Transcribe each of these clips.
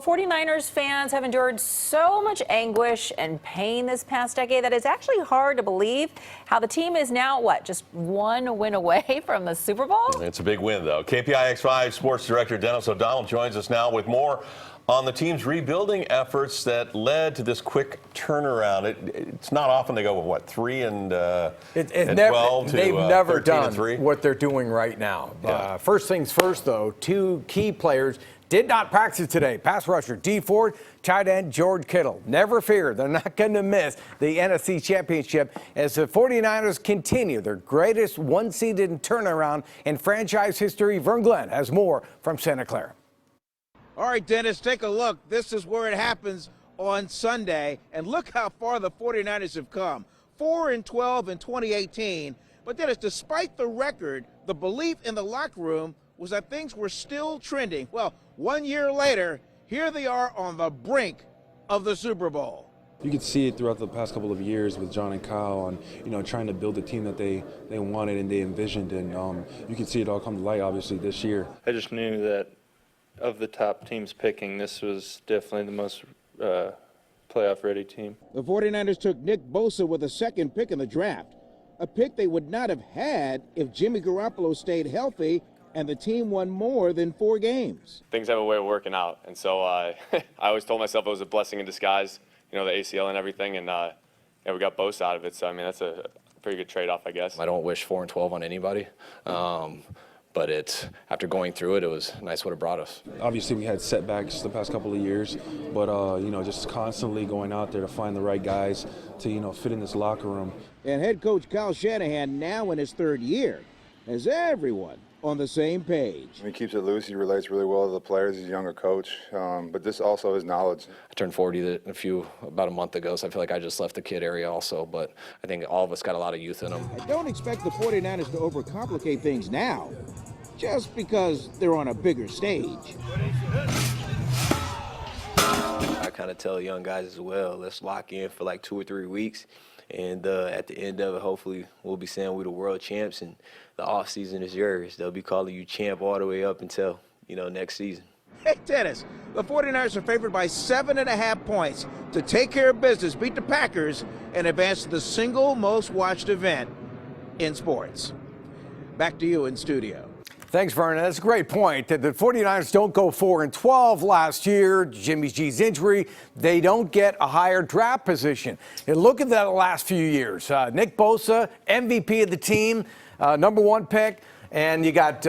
49ers fans have endured so much anguish and pain this past decade that it's actually hard to believe how the team is now, just one win away from the Super Bowl? It's a big win, though. KPIX 5 Sports Director Dennis O'Donnell joins us now with more on the team's rebuilding efforts that led to this quick turnaround. It's not often they go with 3 and 12 to they've never 13 done and 3. What they're doing right now. Yeah. First things first, though, 2 key players did not practice today. Pass rusher Dee Ford, tight end George Kittle. Never fear, they're not going to miss the NFC Championship as the 49ers continue their greatest one-seeded turnaround in franchise history. Vern Glenn has more from Santa Clara. All right, Dennis, take a look. This is where it happens on Sunday, and look how far the 49ers have come. 4-12 in 2018. But Dennis, despite the record, the belief in the locker room was that things were still trending. Well, 1 year later, here they are on the brink of the Super Bowl. You could see it throughout the past couple of years with John and Kyle on, trying to build a team that they wanted and they envisioned, and you could see it all come to light, obviously, this year. I just knew that of the top teams picking, this was definitely the most playoff-ready team. The 49ers took Nick Bosa with the second pick in the draft, a pick they would not have had if Jimmy Garoppolo stayed healthy and the team won more than 4 games. Things have a way of working out, and so I always told myself it was a blessing in disguise, the ACL and everything, and we got Bosa out of it, so I mean that's a pretty good trade-off, I guess. I don't wish 4-12 on anybody, but after going through it, it was nice what it brought us. Obviously, we had setbacks the past couple of years, but just constantly going out there to find the right guys to fit in this locker room. And head coach Kyle Shanahan, now in his 3rd year, has everyone on the same page. He keeps it loose. He relates really well to the players. He's a younger coach, but this also is knowledge. I turned 40 about a month ago, so I feel like I just left the kid area also, but I think all of us got a lot of youth in them. I don't expect the 49ers to overcomplicate things now, just because they're on a bigger stage. I kind of tell young guys as well, let's lock in for like 2 or 3 weeks. And at the end of it, hopefully, we'll be saying we're the world champs, and the offseason is yours. They'll be calling you champ all the way up until, next season. Hey, Dennis, the 49ers are favored by 7.5 points to take care of business, beat the Packers, and advance to the single most watched event in sports. Back to you in studio. Thanks, Vernon. That's a great point. The 49ers don't go 4-12 last year. Jimmy G's injury, they don't get a higher draft position. And look at that last few years. Nick Bosa, MVP of the team, #1 pick. And you got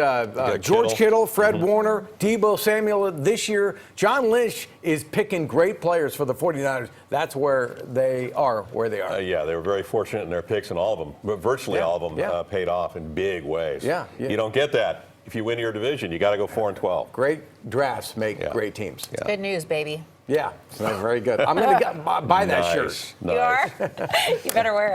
George Kittle, Fred Warner, Deebo Samuel this year. John Lynch is picking great players for the 49ers. That's where they are, Yeah, they were very fortunate in their picks, and all of them, but virtually all of them paid off in big ways. Yeah. You don't get that. If you win your division, you got to go 4-12. Great drafts make great teams. Yeah. Good news, baby. Yeah, that's very good. I'm going to buy that shirt. You are? You better wear it.